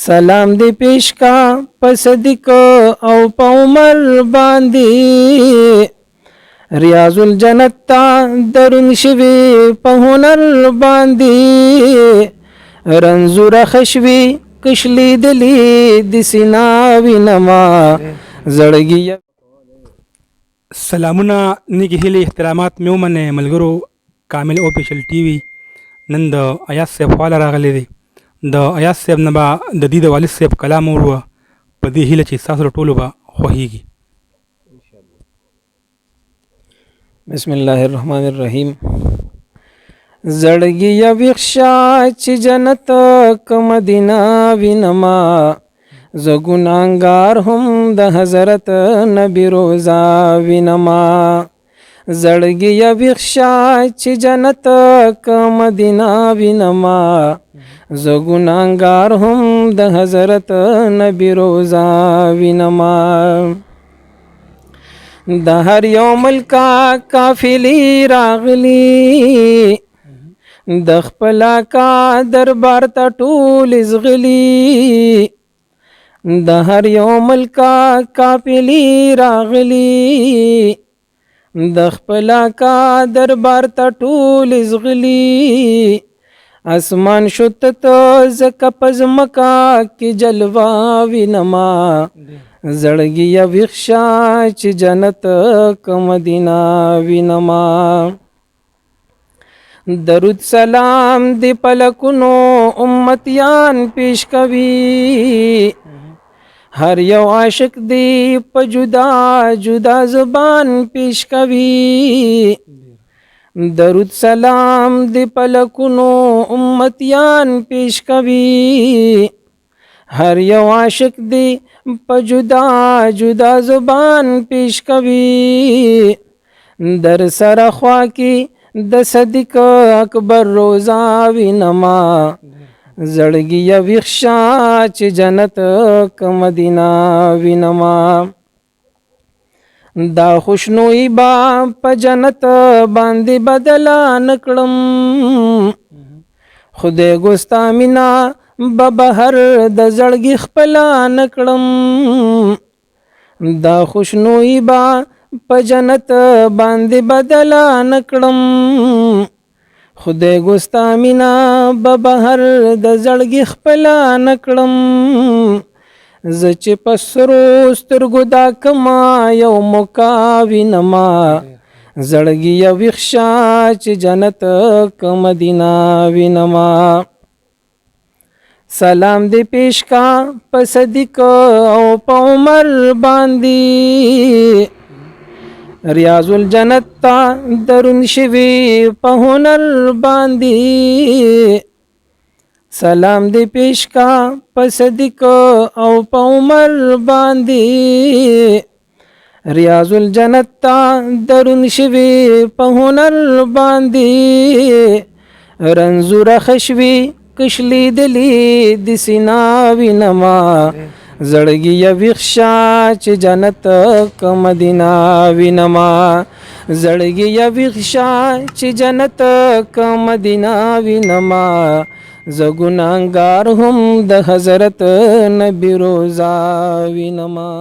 سلام دی پیش کا پصدیق او په عمر باندې ریاض الجنت تا درون شوی په هنر باندې رنزور خشوی کشلی دلی د سینا وینما زړګي. سلامونه نیکی هیله احترامات مې ومنئ ملګرو. کامل اوفیشل ټي وي نن د ایاز صاحب خواله راغلی دی. د ایاز صاحب نه به د دې د والد صاحب کلام وروه په دې هیله چې ستاسو ټولو به خوښیږي. بسم الله الرحمن الرحیم. زړګي ویښه چې جنت که مدینه وینما زه ګناهګار هم د حضرت نبی روضه وینما. زړګي ویښه چې جنت که مدینه وینما زه ګناهګار هم د حضرت نبی روضه وینما. د هر یو ملکا قافلې راغلي د خپل کا دربار ته ټول زغلي. د هر یو ملکا قافلې راغلي د خپل کا دربار ته ټول زغلي. اسمان شت ته زکه پزمکا کی جلوا وینما زړګي ویښه چې جنت که مدینه وینما. درود سلام دی پلکونو امتیان پیش کوي هر یو عاشق دی په جدا جدا زبان پیش کوي. درود سلام دی پلکونو امتیان پیش کوي هر یو عاشق دی په جدا جدا زبان پیش کوي. در سره خوا کی د صدیق اکبر روضه وینما زړګي ویښه چې جنت که مدینه وینما. دا خوشنوئی با په جنت باندې بدلا نکړم خدای ګستا مینا بهر د زړګي خپلا نکړم. دا خوشنوئی با په جنت باندې بدلا نکړم خدای ګستا مینا بهر د زړګي خپلا نکړم. زه چې پسرو سترګو دا کما یو موقع وینما زړګي ویښه چې جنت که مدینه وینما. سلام دی پیش کا پصدیق او په عمر باندې ریاض الجنت تا درون شوی په هنر باندې. سلام دی پیش کا پصدیق او په عمر باندې ریاض الجنت تا درون شوی په هنر باندې رنزور خشوی کشلی دلی د سینا وینما زړګي ویښه چې جنت که مدینه وینما. زړګي ویښه چې جنت که مدینه وینما زه ګناهګار هم د حضرت نبی روضه وینما.